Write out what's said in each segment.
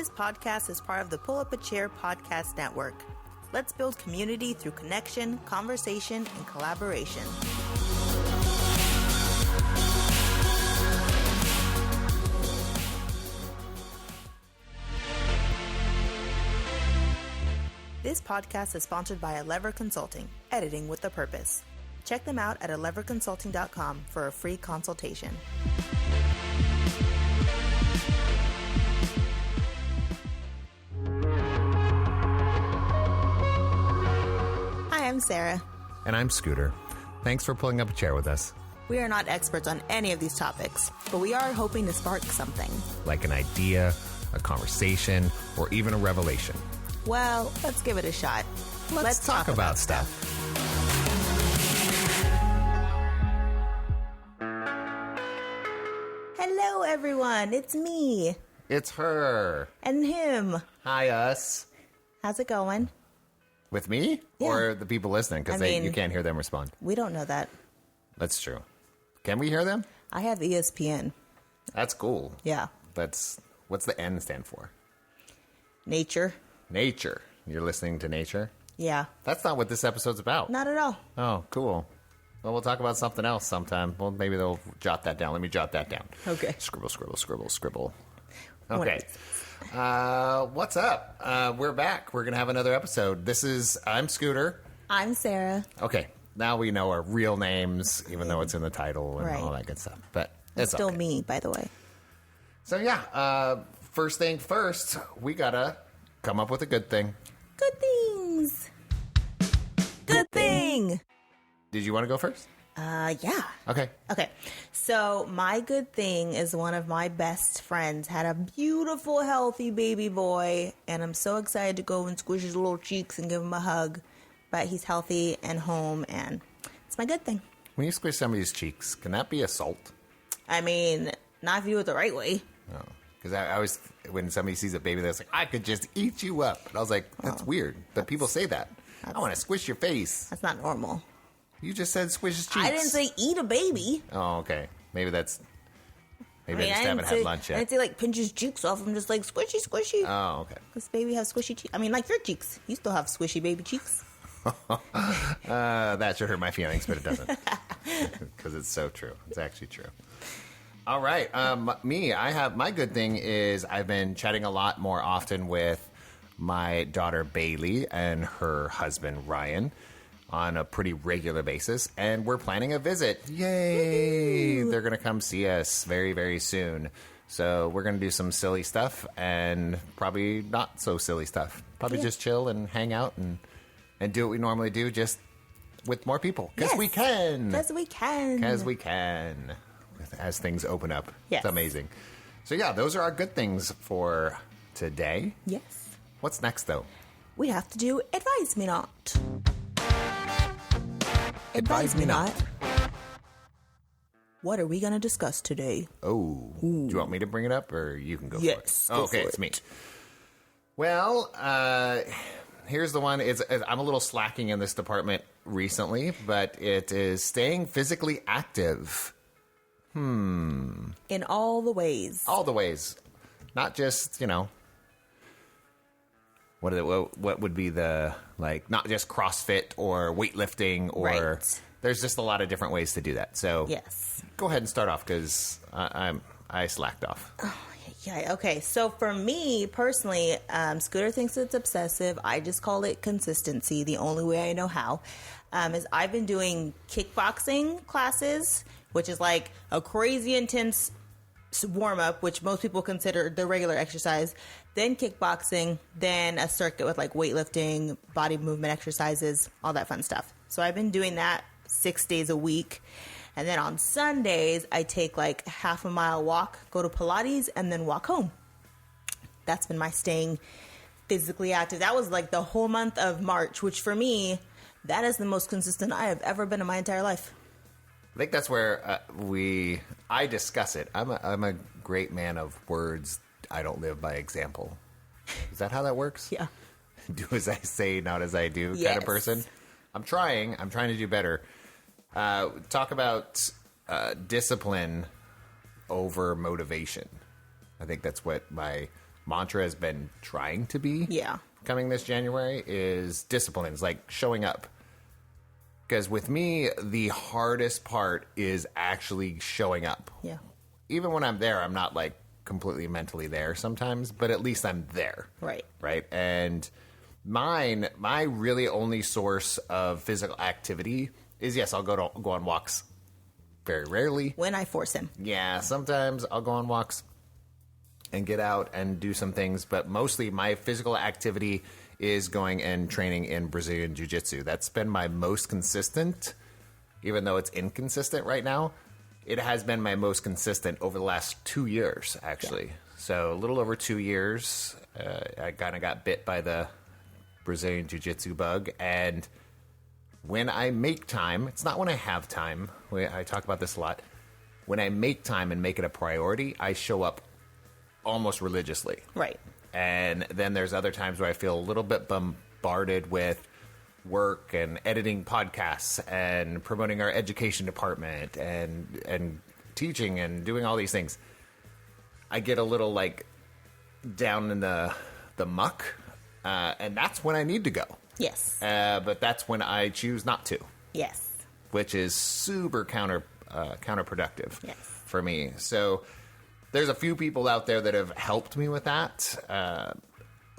This podcast is part of the Pull Up a Chair podcast network. Let's build community through connection, conversation, and collaboration. This podcast is sponsored by Lever Consulting, editing with a purpose. Check them out at leverconsulting.com for a free consultation. Hi, I'm Sarah. And I'm Scooter. Thanks for pulling up a chair with us. We are not experts on any of these topics, but we are hoping to spark something. Like an idea, a conversation, or even a revelation. Well, let's give it a shot. Let's talk about stuff. Hello, everyone. It's me. It's her. And him. Hi, us. How's it going? With me? Yeah. Or the people listening? Because you can't hear them respond. We don't know that. That's true. Can we hear them? I have ESPN. That's cool. Yeah. What's the N stand for? Nature. Nature. You're listening to nature? Yeah. That's not what this episode's about. Not at all. Oh, cool. Well, we'll talk about something else sometime. Well, maybe they'll jot that down. Let me jot that down. Okay. Scribble, scribble, scribble, scribble. Okay. What's up? We're back. We're going to have another episode. I'm Scooter. I'm Sarah. Okay. Now we know our real names, even though it's in the title and all that good stuff. But it's still okay. me, by the way. So, yeah. First thing first, we got to come up with a good thing. Good things. Good thing. Did you want to go first? Yeah. Okay. Okay. So my good thing is one of my best friends had a beautiful, healthy baby boy, and I'm so excited to go and squish his little cheeks and give him a hug. But he's healthy and home, and it's my good thing. When you squish somebody's cheeks, can that be assault? I mean, not if you do it the right way. No. Because I always, when somebody sees a baby, they're like, I could just eat you up. And I was like, that's weird. But people say that. I want to squish your face. That's not normal. You just said squish his cheeks. I didn't say eat a baby. Oh, okay. Maybe I just haven't had lunch yet. I didn't say like pinch his cheeks off. I'm just like squishy, squishy. Oh, okay. This baby has squishy cheeks. I mean, like your cheeks. You still have squishy baby cheeks. That should hurt my feelings, but it doesn't. Because it's so true. It's actually true. All right. My good thing is I've been chatting a lot more often with my daughter Bailey and her husband Ryan on a pretty regular basis, and we're planning a visit. Yay! Woo-hoo. They're going to come see us very, very soon. So we're going to do some silly stuff and probably not so silly stuff. Probably just chill and hang out and do what we normally do, just with more people. Because we can. Because we can. Because we can. As things open up. Yes. It's amazing. So yeah, those are our good things for today. Yes. What's next, though? We have to do Advise Me Not. Advise Me Not. What are we going to discuss today? Oh. Ooh. Do you want me to bring it up, or you can go for it? Yes. Okay, it's me. Well, here's the one. I'm a little slacking in this department recently, but it is staying physically active. In all the ways. All the ways. Not just, what would be the, not just CrossFit or weightlifting or... Right. There's just a lot of different ways to do that. So yes. Go ahead and start off because I slacked off. Oh, yeah. Okay. So for me personally, Scooter thinks it's obsessive. I just call it consistency. The only way I know how is I've been doing kickboxing classes, which is like a crazy intense warm up, which most people consider the regular exercise, then kickboxing, then a circuit with like weightlifting, body movement exercises, all that fun stuff. So I've been doing that 6 days a week. And then on Sundays, I take like half a mile walk, go to Pilates, and then walk home. That's been my staying physically active. That was like the whole month of March, which for me, that is the most consistent I have ever been in my entire life. I think that's where I discuss it. I'm a great man of words. I don't live by example. Is that how that works? Yeah. Do as I say, not as I do yes. kind of person. I'm trying to do better. Talk about discipline over motivation. I think that's what my mantra has been trying to be coming this January is discipline. It's like showing up. Because with me, the hardest part is actually showing up. Yeah. Even when I'm there, I'm not like completely mentally there sometimes, but at least I'm there. Right. Right. And my really only source of physical activity is, yes, I'll go on walks very rarely. When I force him. Yeah. Sometimes I'll go on walks and get out and do some things, but mostly my physical activity is going and training in Brazilian Jiu-Jitsu. That's been my most consistent, even though it's inconsistent right now. It has been my most consistent over the last 2 years, actually. Yeah. So a little over 2 years, I kind of got bit by the Brazilian Jiu-Jitsu bug. And when I make time, it's not when I have time. I talk about this a lot. When I make time and make it a priority, I show up almost religiously. Right. And then there's other times where I feel a little bit bombarded with work and editing podcasts and promoting our education department and teaching and doing all these things. I get a little like down in the muck, and that's when I need to go. Yes. But that's when I choose not to. Yes. Which is super counterproductive for me. So there's a few people out there that have helped me with that.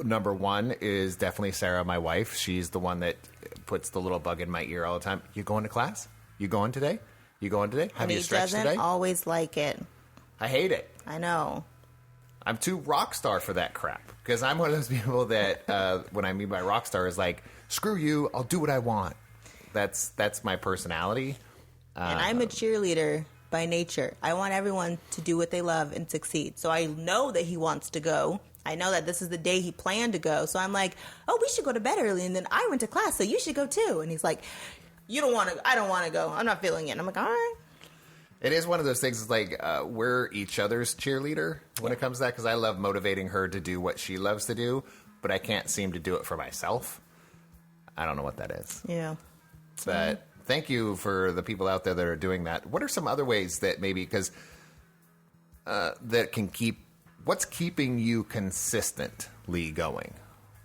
Number one is definitely Sarah, my wife. She's the one that puts the little bug in my ear all the time. You going to class? You going today? You going today? Have you stretched today? He doesn't always like it. I hate it. I know. I'm too rock star for that crap. Because I'm one of those people that, when I mean by rock star, is like, screw you, I'll do what I want. That's my personality. And I'm a cheerleader by nature. I want everyone to do what they love and succeed. So I know that he wants to go. I know that this is the day he planned to go. So I'm like, oh, we should go to bed early. And then I went to class, so you should go too. And he's like, you don't want to, I don't want to go. I'm not feeling it. And I'm like, all right. It is one of those things. It's like we're each other's cheerleader when it comes to that, because I love motivating her to do what she loves to do, but I can't seem to do it for myself. I don't know what that is. Yeah. But thank you for the people out there that are doing that. What are some other ways that maybe, because that can keep, what's keeping you consistently going?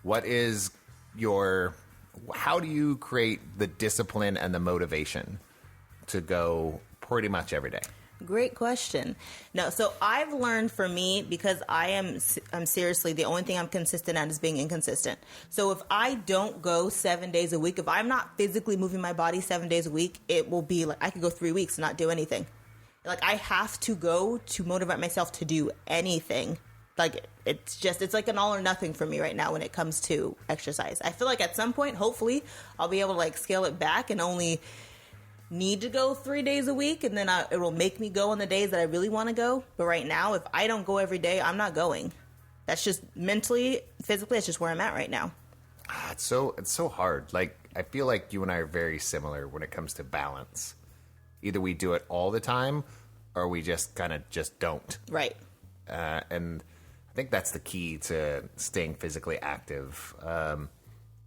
What is your, how do you create the discipline and the motivation to go pretty much every day? Great question. No, so I've learned for me, because I'm seriously, the only thing I'm consistent at is being inconsistent. So if I don't go 7 days a week, if I'm not physically moving my body 7 days a week, it will be like I could go 3 weeks and not do anything. Like I have to go to motivate myself to do anything. Like it's like an all or nothing for me right now when it comes to exercise. I feel like at some point, hopefully, I'll be able to like scale it back and only need to go 3 days a week, and then it will make me go on the days that I really want to go. But right now, if I don't go every day, I'm not going. That's just mentally, physically, it's just where I'm at right now. It's so hard. Like I feel like you and I are very similar when it comes to balance. Either we do it all the time, or we just kind of just don't. Right. And I think that's the key to staying physically active.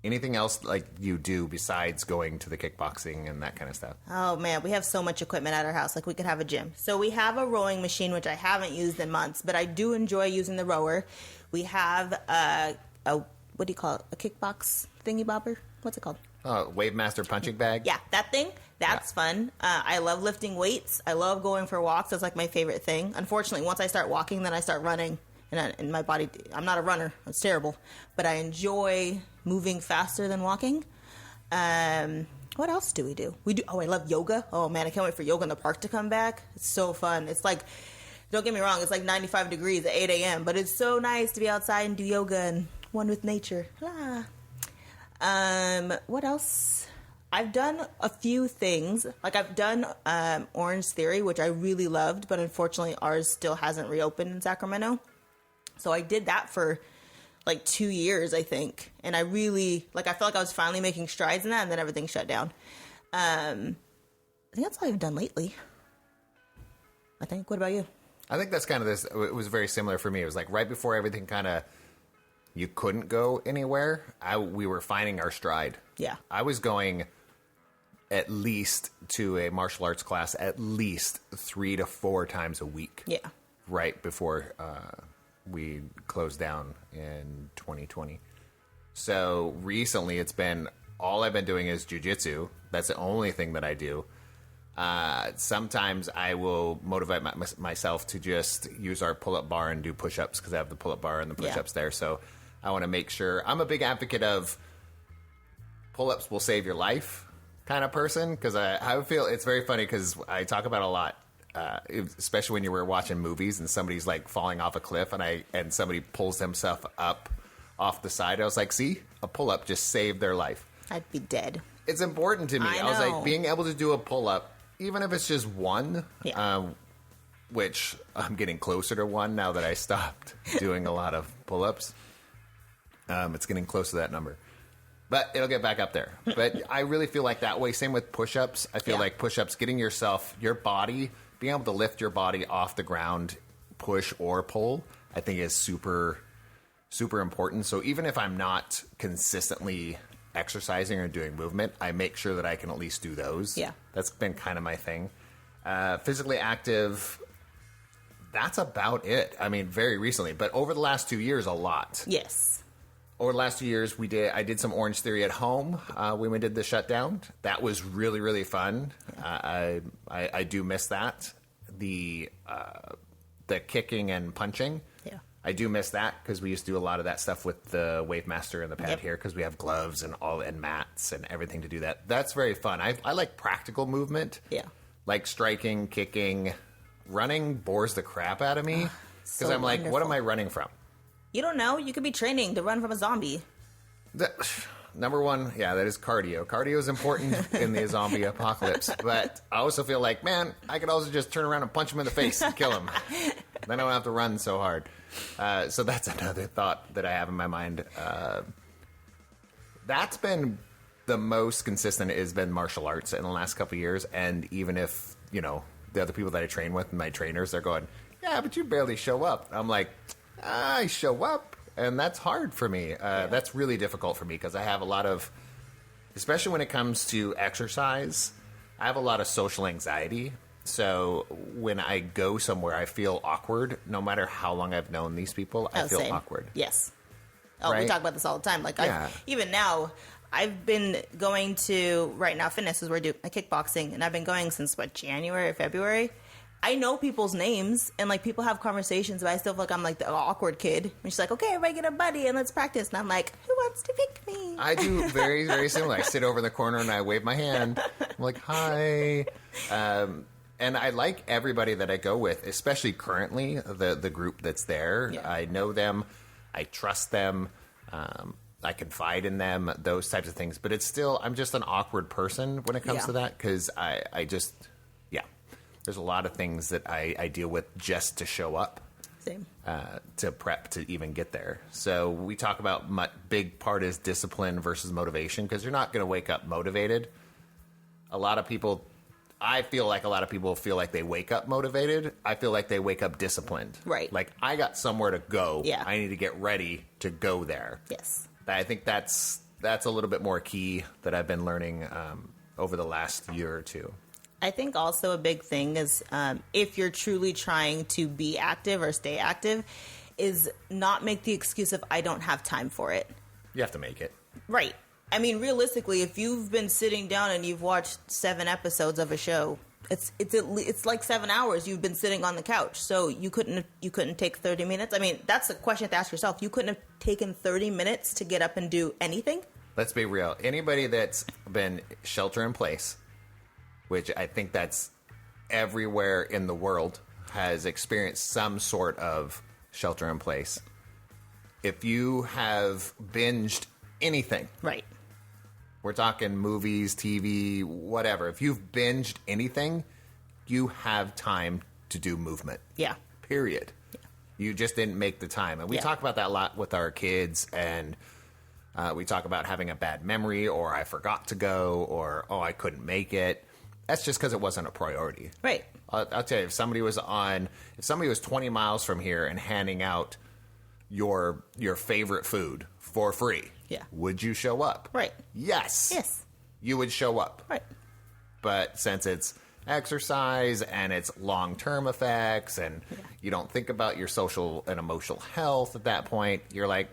Anything else like you do besides going to the kickboxing and that kind of stuff? Oh, man, we have so much equipment at our house. Like, we could have a gym. So we have a rowing machine, which I haven't used in months, but I do enjoy using the rower. We have a what do you call it? A kickbox thingy bobber? What's it called? Wave Master punching bag? Yeah, that thing. That's fun. I love lifting weights. I love going for walks. That's like my favorite thing. Unfortunately, once I start walking, then I start running. And my body, I'm not a runner. It's terrible. But I enjoy moving faster than walking. What else do we do? I love yoga. Oh, man, I can't wait for yoga in the park to come back. It's so fun. It's like, don't get me wrong, it's like 95 degrees at 8 a.m., but it's so nice to be outside and do yoga and one with nature. What else? I've done a few things. Like I've done Orange Theory, which I really loved, but unfortunately ours still hasn't reopened in Sacramento. So I did that for like 2 years, I think. And I felt like I was finally making strides in that, and then everything shut down. I think that's all I've done lately. I think. What about you? I think that's kind of this. It was very similar for me. It was like right before everything kind of, you couldn't go anywhere. We were finding our stride. Yeah. I was going at least to a martial arts class at least 3 to 4 times a week. Yeah. Right before we closed down in 2020. So recently all I've been doing is jujitsu. That's the only thing that I do. Sometimes I will motivate myself to just use our pull-up bar and do push-ups because I have the pull-up bar and the push-ups there. So I want to make sure. I'm a big advocate of pull-ups will save your life kind of person because I feel it's very funny because I talk about it a lot, especially when you were watching movies and somebody's like falling off a cliff and somebody pulls themselves up off the side. I was like, see, a pull-up just saved their life. I'd be dead. It's important to me. I was like, know. being able to do a pull-up, even if it's just one, which I'm getting closer to one now that I stopped doing a lot of pull-ups. It's getting close to that number. But it'll get back up there. But I really feel like that way. Same with push-ups. I feel like push-ups, getting your body, being able to lift your body off the ground, push or pull, I think is super, super important. So even if I'm not consistently exercising or doing movement, I make sure that I can at least do those. Yeah. That's been kind of my thing. Physically active, that's about it. I mean, very recently. But over the last 2 years, a lot. Yes. Over the last 2 years, I did some Orange Theory at home when we did the shutdown. That was really, really fun. I do miss that. The kicking and punching. Yeah. I do miss that because we used to do a lot of that stuff with the Wave Master and the pad here because we have gloves and mats and everything to do that. That's very fun. I like practical movement. Yeah. Like striking, kicking, running bores the crap out of me because I'm like, what am I running from? You don't know. You could be training to run from a zombie. Number one, that is cardio. Cardio is important in the zombie apocalypse. But I also feel like, man, I could also just turn around and punch him in the face and kill him. Then I don't have to run so hard. So that's another thought that I have in my mind. That's been the most consistent has been martial arts in the last couple of years. And even if, the other people that I train with, my trainers, they're going, yeah, but you barely show up. I'm like, I show up. And that's hard for me. That's really difficult for me because I have a lot of, especially when it comes to exercise, I have a lot of social anxiety. So when I go somewhere, I feel awkward. No matter how long I've known these people, I feel awkward. Yes. Oh, we talk about this all the time. Like, even now, I've been going to, right now, fitness is where I do my kickboxing, and I've been going since, January or February. I know people's names, and, people have conversations, but I still feel like I'm, the awkward kid. And she's like, okay, everybody get a buddy, and let's practice. And I'm like, who wants to pick me? I do very, very similar. I sit over in the corner, and I wave my hand. I'm like, hi. And I like everybody that I go with, especially currently, the group that's there. Yeah. I know them. I trust them. I confide in them, those types of things. But it's still, I'm just an awkward person when it comes to that because I just... There's a lot of things that I deal with just to show up. Same. To prep to even get there. So we talk about big part is discipline versus motivation because you're not going to wake up motivated. I feel like a lot of people feel like they wake up motivated. I feel like they wake up disciplined. Right. Like, I got somewhere to go. Yeah. I need to get ready to go there. Yes. I think that's a little bit more key that I've been learning over the last year or two. I think also a big thing is if you're truly trying to be active or stay active is not make the excuse of I don't have time for it. You have to make it. Right. I mean, realistically, if you've been sitting down and you've watched 7 episodes of a show, it's like 7 hours you've been sitting on the couch. So you couldn't take 30 minutes. I mean, that's a question to ask yourself. You couldn't have taken 30 minutes to get up and do anything? Let's be real. Anybody that's been shelter in place, which I think that's everywhere in the world, has experienced some sort of shelter in place. If you have binged anything, right? We're talking movies, TV, whatever. If you've binged anything, you have time to do movement. Yeah. Period. Yeah. You just didn't make the time. And we talk about that a lot with our kids, and we talk about having a bad memory, or I forgot to go, or, oh, I couldn't make it. That's just because it wasn't a priority. Right. I'll tell you, if somebody was 20 miles from here and handing out your favorite food for free, would you show up? Right. Yes. You would show up. Right. But since it's exercise and its long-term effects, and you don't think about your social and emotional health at that point. You're like,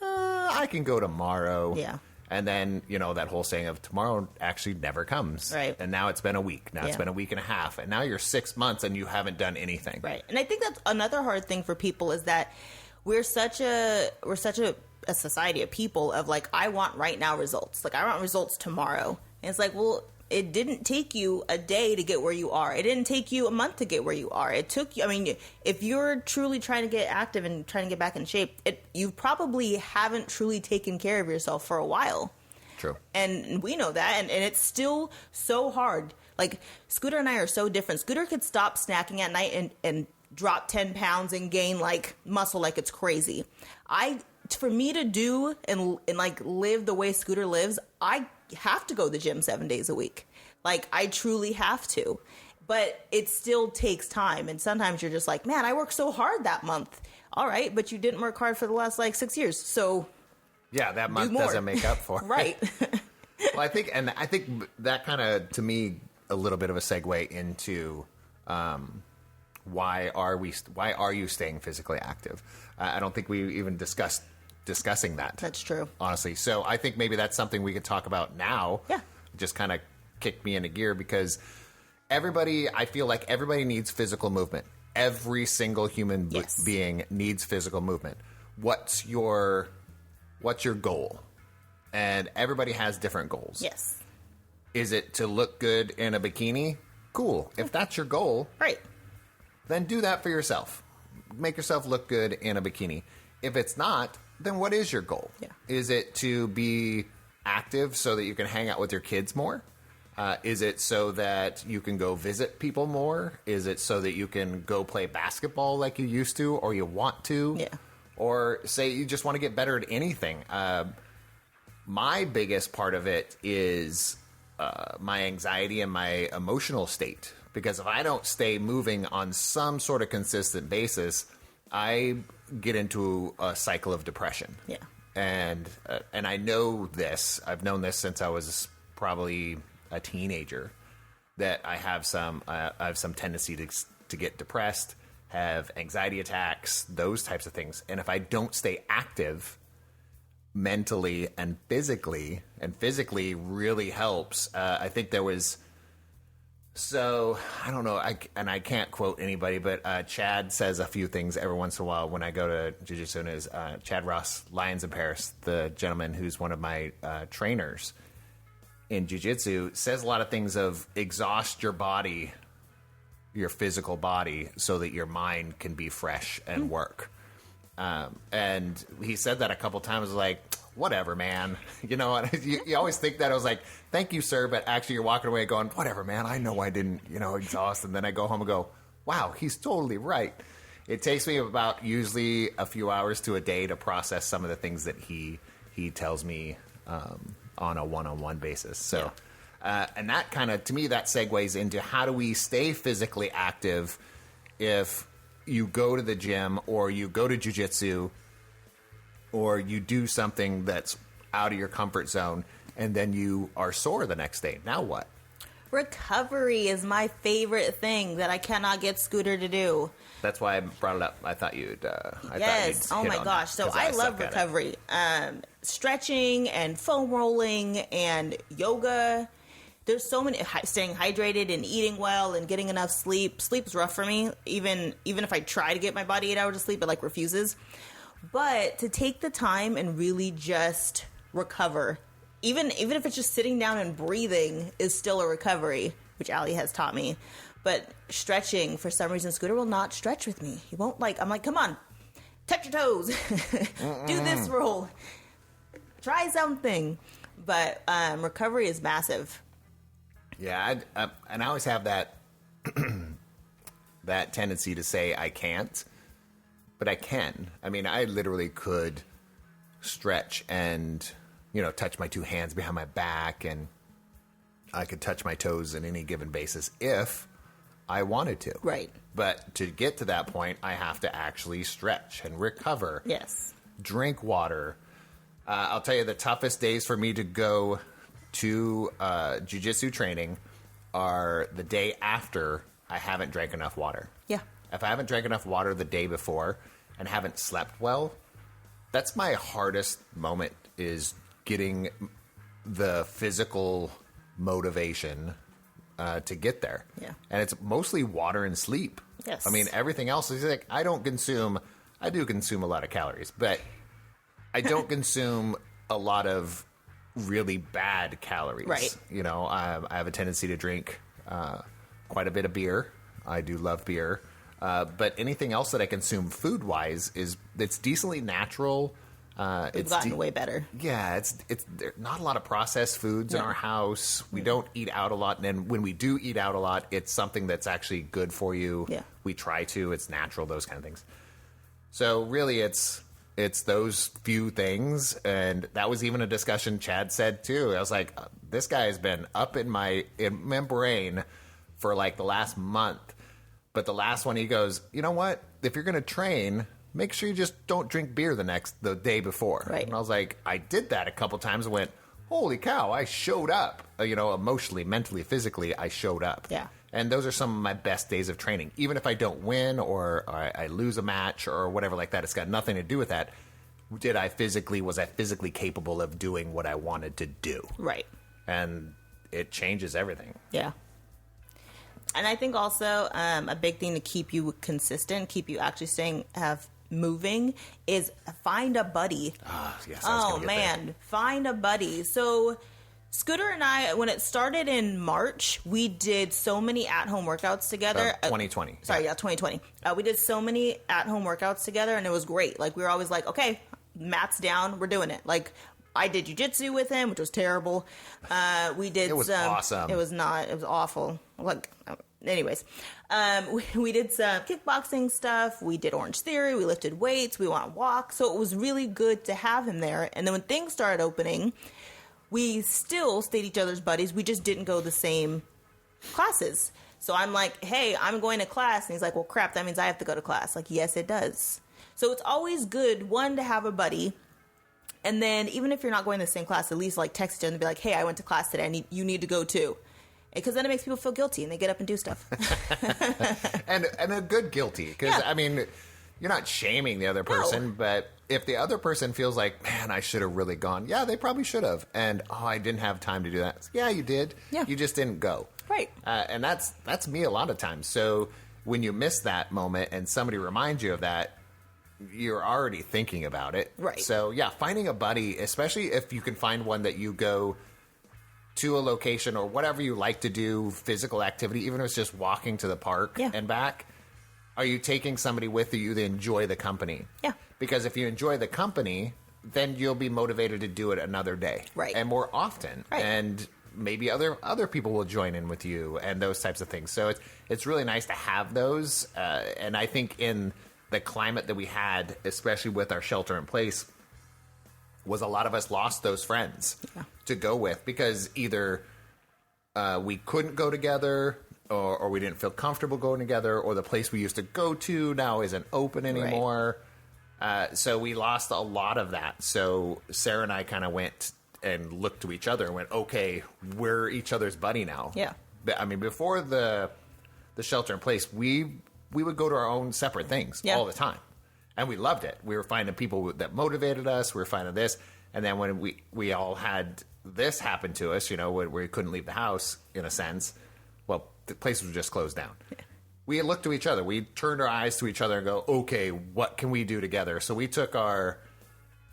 I can go tomorrow. Yeah. And then, that whole saying of tomorrow actually never comes. Right. And now it's been a week. Now it's been a week and a half. And now you're 6 months and you haven't done anything. Right. And I think that's another hard thing for people is that we're such a society of people of like, I want right now results. Like, I want results tomorrow. And it's like, well, it didn't take you a day to get where you are. It didn't take you a month to get where you are. It took you, if you're truly trying to get active and trying to get back in shape, you probably haven't truly taken care of yourself for a while. True. And we know that. And it's still so hard. Like, Scooter and I are so different. Scooter could stop snacking at night and drop 10 pounds and gain like muscle like it's crazy. For me to do and like live the way Scooter lives, I have to go to the gym 7 days a week. Like, I truly have to. But it still takes time. And sometimes you're just like, man, I worked so hard that month. All right, but you didn't work hard for the last like 6 years. So yeah, that month doesn't make up for it. Right. Well, I think that kind of, to me, a little bit of a segue into why are you staying physically active? I don't think we even discussing that. That's true. Honestly. So I think maybe that's something we could talk about now. Yeah. Just kind of kick me into gear because I feel like everybody needs physical movement. Every single human being needs physical movement. What's your goal? And everybody has different goals. Yes. Is it to look good in a bikini? Cool. If that's your goal, right, then do that for yourself. Make yourself look good in a bikini. If it's not, then what is your goal? Yeah. Is it to be active so that you can hang out with your kids more? Is it so that you can go visit people more? Is it so that you can go play basketball like you used to or you want to? Yeah. Or say you just want to get better at anything. My biggest part of it is my anxiety and my emotional state. Because if I don't stay moving on some sort of consistent basis, I get into a cycle of depression. Yeah. And I know this. I've known this since I was probably a teenager, that I have some tendency to get depressed, have anxiety attacks, those types of things. And if I don't stay active mentally and physically really helps. I think there was... So, I don't know, I can't quote anybody, but Chad says a few things every once in a while when I go to Jiu-Jitsu, and is Chad Ross, Lions in Paris, the gentleman who's one of my trainers in Jiu-Jitsu, says a lot of things of exhaust your body, your physical body, so that your mind can be fresh and work. And he said that a couple times, like, whatever, man. You always think that. I was like, thank you, sir. But actually, you're walking away going, whatever, man. I know I didn't, exhaust. And then I go home and go, wow, he's totally right. It takes me about usually a few hours to a day to process some of the things that he tells me on a one-on-one basis. So, and that kind of, to me, that segues into how do we stay physically active if you go to the gym or you go to jiu-jitsu or you do something that's out of your comfort zone, and then you are sore the next day. Now what? Recovery is my favorite thing that I cannot get Scooter to do. That's why I brought it up. I thought you'd. Yes. Oh my gosh. So I love recovery. Stretching and foam rolling and yoga. There's so many. Staying hydrated and eating well and getting enough sleep. Sleep's rough for me. Even if I try to get my body 8 hours of sleep, it like refuses. But to take the time and really just recover, even if it's just sitting down and breathing, is still a recovery, which Allie has taught me. But stretching, for some reason, Scooter will not stretch with me. He won't I'm like, come on, touch your toes, do this roll, try something. But recovery is massive. Yeah, and I always have that that tendency to say I can't. But I can. I mean, I literally could stretch and, touch my two hands behind my back, and I could touch my toes on any given basis if I wanted to. Right. But to get to that point, I have to actually stretch and recover. Yes. Drink water. I'll tell you, the toughest days for me to go to jiu-jitsu training are the day after I haven't drank enough water. Yeah. If I haven't drank enough water the day before and haven't slept well, that's my hardest moment, is getting the physical motivation to get there. Yeah. And it's mostly water and sleep. Yes. I mean, everything else is like, I do consume a lot of calories, but I don't consume a lot of really bad calories. Right. You know, I have a tendency to drink quite a bit of beer. I do love beer. But anything else that I consume food-wise it's decently natural. It's gotten way better. Yeah, it's there's not a lot of processed foods in our house. We don't eat out a lot, and then when we do eat out a lot, it's something that's actually good for you. Yeah. We try to. It's natural, those kind of things. So really, it's those few things, and that was even a discussion Chad said too. I was like, this guy has been up in my brain for like the last month, but the last one he goes, you know what? If you're going to train, make sure you just don't drink beer the day before. Right. And I was like, I did that a couple times and went, holy cow, I showed up. Emotionally, mentally, physically, I showed up. Yeah. And those are some of my best days of training. Even if I don't win or I lose a match or whatever like that, it's got nothing to do with that. Was I physically capable of doing what I wanted to do? Right. And it changes everything. Yeah. And I think also a big thing to keep you consistent, keep you actually moving, is find a buddy. Yes, Find a buddy. So Scooter and I, when it started in March, we did so many at-home workouts together. 2020. 2020. We did so many at-home workouts together, and it was great. Like, we were always like, okay, mat's down, we're doing it. Like, I did jiu-jitsu with him, which was terrible. It was awesome. It was not. It was awful. Like, anyways, we did some kickboxing stuff. We did Orange Theory. We lifted weights. We went on walks. So it was really good to have him there. And then when things started opening, we still stayed each other's buddies. We just didn't go the same classes. So I'm like, hey, I'm going to class. And he's like, well, crap, that means I have to go to class. Like, yes, it does. So it's always good, one, to have a buddy. And then even if you're not going to the same class, at least like text each other and be like, hey, I went to class today. You need to go too. Because then it makes people feel guilty and they get up and do stuff. and a good guilty. Because, I mean, you're not shaming the other person, but if the other person feels like, man, I should have really gone. Yeah, they probably should have. And, I didn't have time to do that. Yeah, you did. Yeah. You just didn't go. Right. And that's me a lot of times. So when you miss that moment and somebody reminds you of that, you're already thinking about it. Right. So, yeah, finding a buddy, especially if you can find one that you go to a location or whatever you like to do, physical activity, even if it's just walking to the park and back, are you taking somebody with you that enjoy the company? Yeah. Because if you enjoy the company, then you'll be motivated to do it another day. Right. And more often. Right. And maybe other people will join in with you and those types of things. So it's really nice to have those. And I think in the climate that we had, especially with our shelter in place, was a lot of us lost those friends to go with because either we couldn't go together or we didn't feel comfortable going together, or the place we used to go to now isn't open anymore. Right. So we lost a lot of that. So Sarah and I kind of went and looked to each other and went, okay, we're each other's buddy now. Yeah. I mean, before the shelter in place, we would go to our own separate things all the time. And we loved it. We were finding people that motivated us. We were finding this. And then when we all had this happen to us, where we couldn't leave the house, in a sense, well, the place was just closed down. Yeah. We looked to each other. We turned our eyes to each other and go, okay, what can we do together? So we tried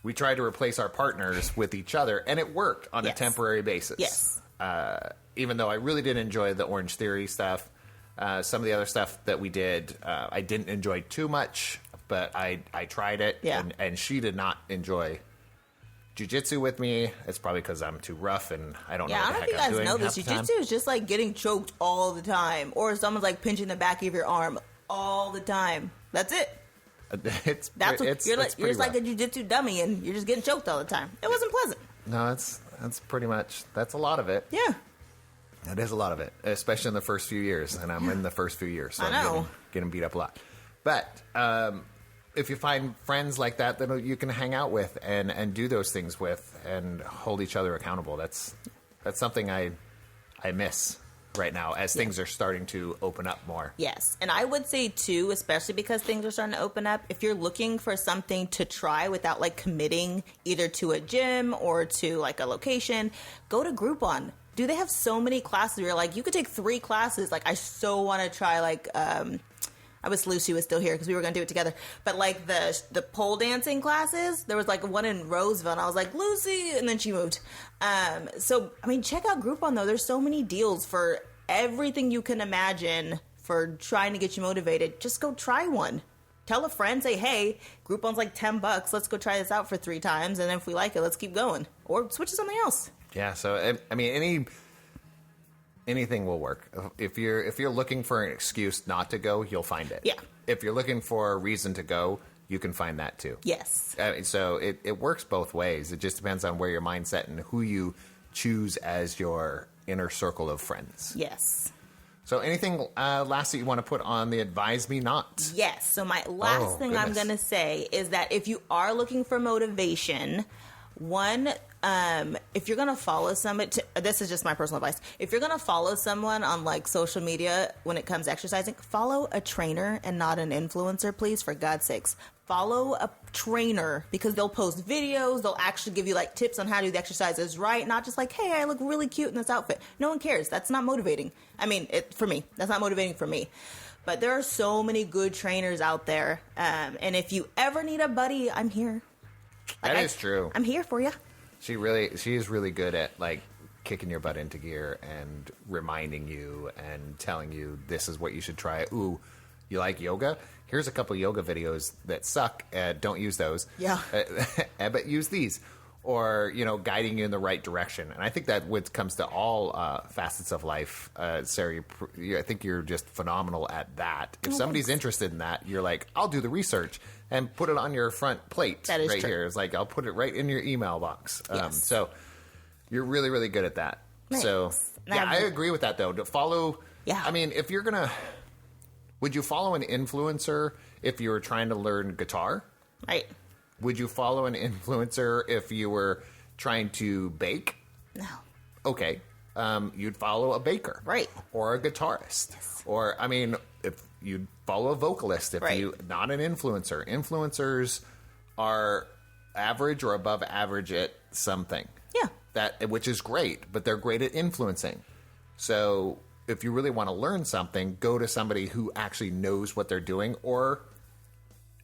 to replace our partners with each other, and it worked on a temporary basis. Yes. Even though I really did enjoy the Orange Theory stuff, some of the other stuff that we did, I didn't enjoy too much. But I tried it, and she did not enjoy jiu-jitsu with me. It's probably because I'm too rough and I don't know what the heck I'm doing. I don't know if you guys know this. Jiu-jitsu is just like getting choked all the time. Or someone's like pinching the back of your arm all the time. That's it. You're just like a jiu-jitsu dummy and you're just getting choked all the time. It wasn't pleasant. No, that's pretty much, that's a lot of it. Yeah. That is a lot of it, especially in the first few years. And I'm in the first few years, so I'm getting beat up a lot. But if you find friends like that you can hang out with and do those things with and hold each other accountable, that's something I miss right now as things are starting to open up more. Yes. And I would say, too, especially because things are starting to open up, if you're looking for something to try without, like, committing either to a gym or to, like, a location, go to Groupon. Do they have so many classes where you're like, you could take 3 classes? Like, I so want to try, like, I wish Lucy was still here because we were going to do it together. But, like, the pole dancing classes, there was, like, one in Roseville, and I was like, Lucy, and then she moved. So, I mean, check out Groupon, though. There's so many deals for everything you can imagine for trying to get you motivated. Just go try one. Tell a friend, say, hey, Groupon's like $10. Let's go try this out for 3 times, and if we like it, let's keep going. Or switch to something else. Yeah, so, I mean, anything will work. If you're looking for an excuse not to go, you'll find it. Yeah. If you're looking for a reason to go, you can find that too. Yes. So it works both ways. It just depends on where your mindset and who you choose as your inner circle of friends. Yes. So anything last that you want to put on the advise me not? Yes. So my last thing I'm going to say is that if you are looking for motivation, one, if you're going to follow someone, this is just my personal advice. If you're going to follow someone on like social media when it comes to exercising, follow a trainer and not an influencer, please, for God's sakes. Follow a trainer because they'll post videos. They'll actually give you like tips on how to do the exercises right. Not just like, hey, I look really cute in this outfit. No one cares. That's not motivating. I mean, for me, that's not motivating for me. But there are so many good trainers out there. And if you ever need a buddy, I'm here. That is true. I'm here for you. She is really good at like kicking your butt into gear and reminding you and telling you this is what you should try. Ooh, you like yoga? Here's a couple yoga videos that suck. Don't use those. Yeah. But use these. Or, guiding you in the right direction. And I think that when it comes to all facets of life, Sarah, I think you're just phenomenal at that. If somebody's interested in that, you're like, I'll do the research and put it on your front plate that is right true. here. It's like, I'll put it right in your email box. Yes. So you're really, really good at that. Nice. So, yeah, I agree with that, though. To follow, I mean, if you're going to, would you follow an influencer if you were trying to learn guitar? Right. Would you follow an influencer if you were trying to bake? No. Okay. You'd follow a baker. Right. Or a guitarist. Yes. Or, I mean, if you'd follow a vocalist, if you, not an influencer. Influencers are average or above average at something. Yeah. Which is great, but they're great at influencing. So if you really want to learn something, go to somebody who actually knows what they're doing or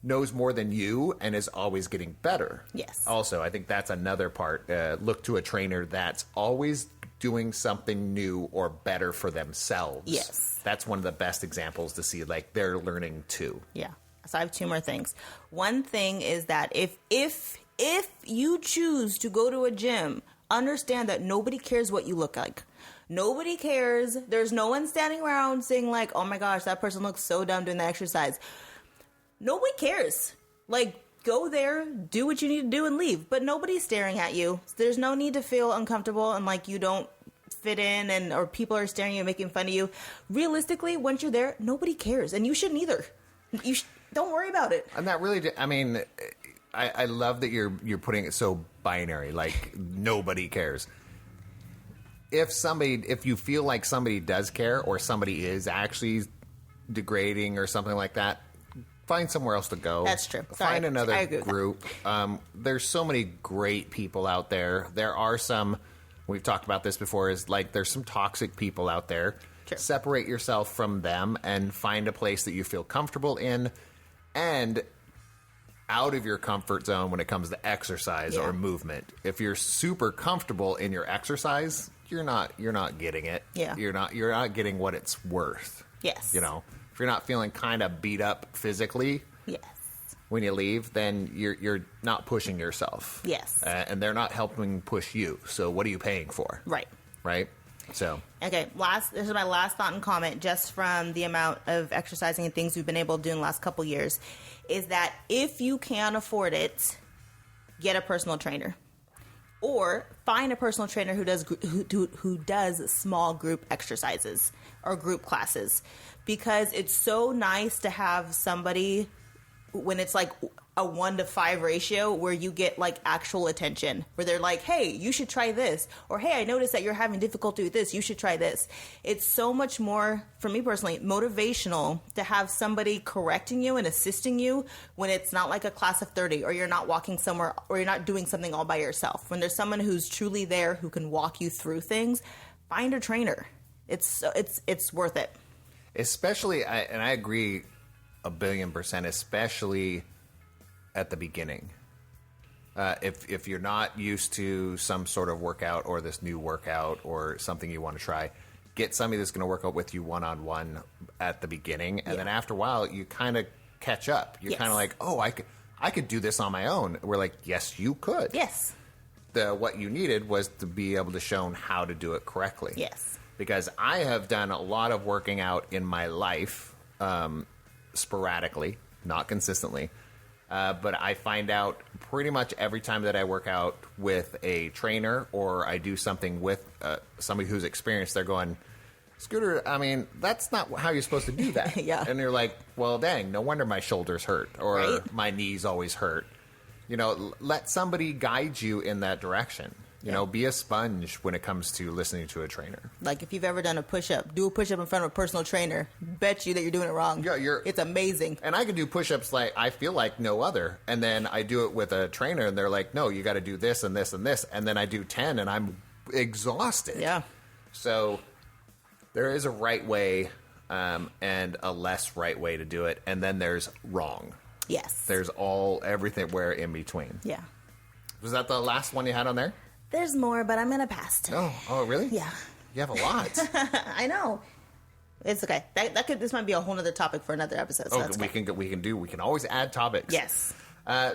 knows more than you and is always getting better. Yes. Also, I think that's another part. Look to a trainer that's always doing something new or better for themselves. Yes. That's one of the best examples to see, like, they're learning too. Yeah. So I have 2 more things. One thing is that if you choose to go to a gym, understand that nobody cares what you look like. Nobody cares. There's no one standing around saying like, oh my gosh, that person looks so dumb doing the exercise. Nobody cares. Like, go there, do what you need to do, and leave. But nobody's staring at you. There's no need to feel uncomfortable and like you don't fit in or people are staring at you and making fun of you. Realistically, once you're there, nobody cares. And you shouldn't either. Don't worry about it. And that really, I mean, I love that you're putting it so binary, like nobody cares. If you feel like somebody does care or somebody is actually degrading or something like that, find somewhere else to go. That's true. Find another group. There's so many great people out there. There are some, we've talked about this before, is like there's some toxic people out there. Sure. Separate yourself from them and find a place that you feel comfortable in and out of your comfort zone when it comes to exercise or movement. If you're super comfortable in your exercise, you're not getting it. Yeah. You're not getting what it's worth. Yes. If you're not feeling kind of beat up physically, yes, when you leave, then you're not pushing yourself. Yes. And they're not helping push you. So what are you paying for? Right. Right? So. Okay, this is my last thought and comment just from the amount of exercising and things we've been able to do in the last couple years is that if you can afford it, get a personal trainer. Or find a personal trainer who does small group exercises or group classes, because it's so nice to have somebody when it's like a 1-to-5 ratio where you get like actual attention, where they're like, hey, you should try this, or hey, I noticed that you're having difficulty with this, you should try this. It's so much more, for me personally, motivational to have somebody correcting you and assisting you when it's not like a class of 30, or you're not walking somewhere, or you're not doing something all by yourself. When there's someone who's truly there who can walk you through things, find a trainer. It's worth it. Especially, and I agree 1,000,000%, especially at the beginning. If you're not used to some sort of workout or this new workout or something you want to try, get somebody that's going to work out with you one-on-one at the beginning. And then after a while, you kind of catch up. You're kind of like, oh, I could do this on my own. We're like, yes, you could. Yes. What you needed was to be able to show how to do it correctly. Yes. Because I have done a lot of working out in my life, sporadically, not consistently. But I find out pretty much every time that I work out with a trainer or I do something with somebody who's experienced, they're going, Scooter, I mean, that's not how you're supposed to do that. Yeah. And you're like, well, dang, no wonder my shoulders hurt or my knees always hurt. You know, let somebody guide you in that direction. You know, be a sponge when it comes to listening to a trainer. Like if you've ever done a push-up, do a push-up in front of a personal trainer. Bet you that you're doing it wrong. Yeah, it's amazing. And I can do push-ups like I feel like no other. And then I do it with a trainer and they're like, no, you got to do this and this and this. And then I do 10 and I'm exhausted. Yeah. So there is a right way and a less right way to do it. And then there's wrong. Yes. There's everywhere in between. Yeah. Was that the last one you had on there? There's more, but I'm gonna pass today. Oh, really? Yeah. You have a lot. I know. It's okay. This might be a whole other topic for another episode. So we can always add topics. Yes.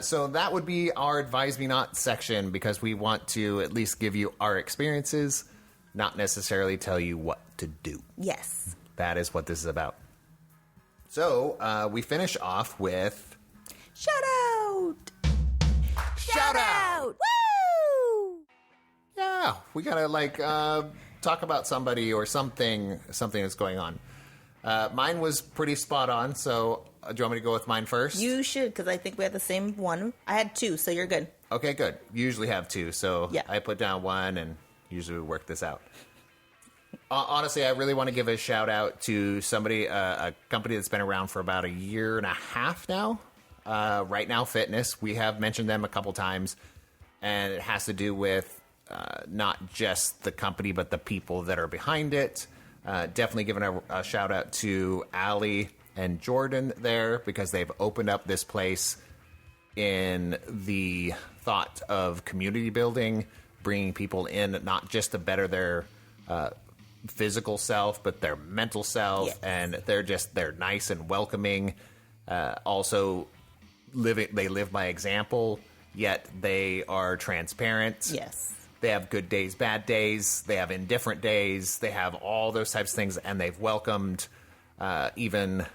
So that would be our Advise Me Not section because we want to at least give you our experiences, not necessarily tell you what to do. Yes. That is what this is about. So we finish off with shout out. Shout out. Woo! Yeah, we gotta talk about somebody or something that's going on. Mine was pretty spot on, so do you want me to go with mine first? You should, because I think we had the same one. I had 2, so you're good. Okay, good. You usually have 2, so yeah. I put down 1, and usually we work this out. Honestly, I really want to give a shout out to somebody, a company that's been around for about 1.5 years now. Right Now Fitness. We have mentioned them a couple times, and it has to do with not just the company, but the people that are behind it. Definitely giving a shout out to Allie and Jordan there because they've opened up this place in the thought of community building, bringing people in not just to better their physical self, but their mental self. Yes. And they're nice and welcoming. Also, they live by example, yet they are transparent. Yes. They have good days, bad days. They have indifferent days. They have all those types of things, and they've welcomed even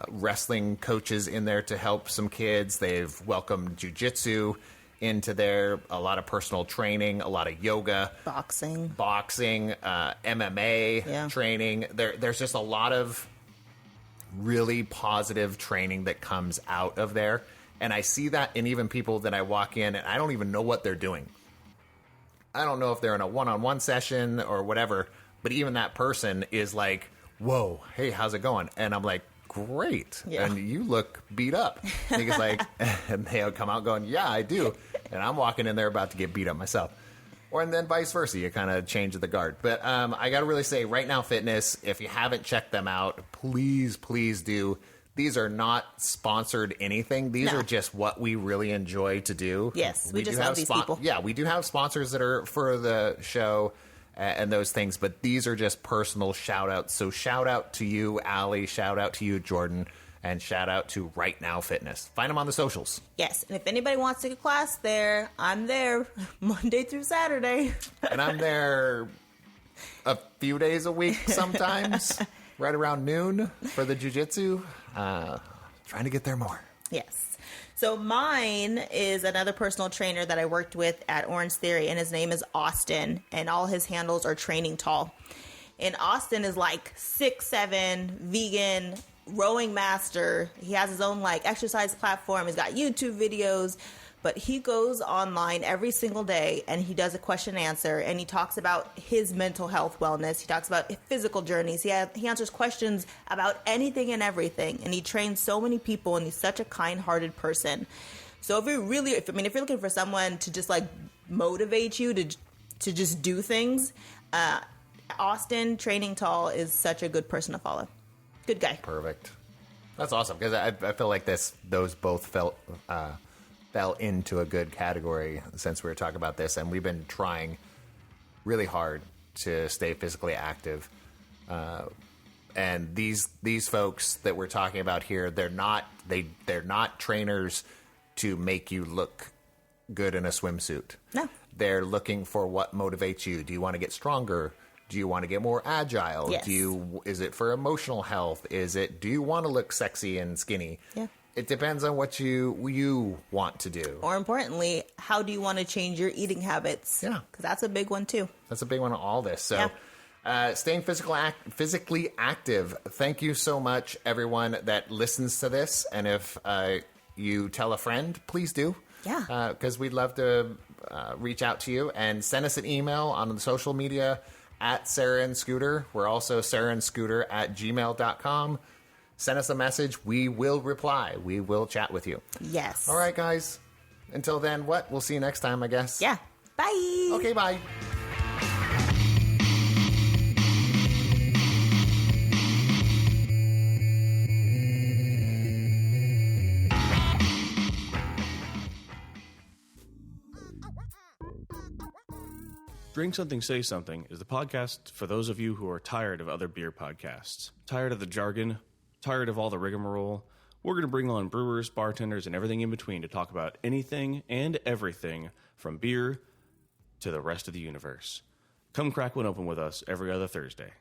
wrestling coaches in there to help some kids. They've welcomed jiu-jitsu into there, a lot of personal training, a lot of yoga. Boxing, MMA training. There's just a lot of really positive training that comes out of there. And I see that in even people that I walk in, and I don't even know what they're doing. I don't know if they're in a one-on-one session or whatever, but even that person is like, whoa, hey, how's it going? And I'm like, great. Yeah. And you look beat up. And he's like, and they'll come out going, yeah, I do. And I'm walking in there about to get beat up myself. And then vice versa. You kind of change the guard. But I got to really say, Right Now Fitness, if you haven't checked them out, please, please do. These are not sponsored anything. These are just what we really enjoy to do. Yes, we just love these people. Yeah, we do have sponsors that are for the show and those things, but these are just personal shout-outs. So shout out to you, Allie. Shout out to you, Jordan. And shout out to Right Now Fitness. Find them on the socials. Yes, and if anybody wants to take a class there, I'm there Monday through Saturday. And I'm there a few days a week sometimes. Right around noon for the jiu-jitsu. Trying to get there more. Yes. So mine is another personal trainer that I worked with at Orange Theory, and his name is Austin, and all his handles are Training Tall. And Austin is like 6'7", vegan, rowing master. He has his own like exercise platform. He's got YouTube videos, but he goes online every single day and he does a question and answer, and he talks about his mental health wellness. He talks about physical journeys. He answers questions about anything and everything, and he trains so many people, and he's such a kind-hearted person. So if you're looking for someone to just like motivate you to just do things, Austin Training Tall is such a good person to follow. Good guy. Perfect. That's awesome, because I feel like those both fell into a good category since we were talking about this, and we've been trying really hard to stay physically active. And these folks that we're talking about here, they're not trainers to make you look good in a swimsuit. No. They're looking for what motivates you. Do you want to get stronger? Do you want to get more agile? Yes. Is it for emotional health? Do you want to look sexy and skinny? Yeah. It depends on what you want to do. Or importantly, how do you want to change your eating habits? Yeah. Because that's a big one too. That's a big one of all this. So staying physically active. Thank you so much, everyone that listens to this. And if you tell a friend, please do. Yeah. Because we'd love to reach out to you, and send us an email on the social media at Sarah and Scooter. We're also sarahlandscooter@gmail.com. Send us a message. We will reply. We will chat with you. Yes. All right, guys. Until then, we'll see you next time, I guess. Yeah. Bye. Okay, bye. Drink Something, Say Something is the podcast for those of you who are tired of other beer podcasts, tired of the jargon, tired of all the rigmarole. We're going to bring on brewers, bartenders, and everything in between to talk about anything and everything from beer to the rest of the universe. Come crack one open with us every other Thursday.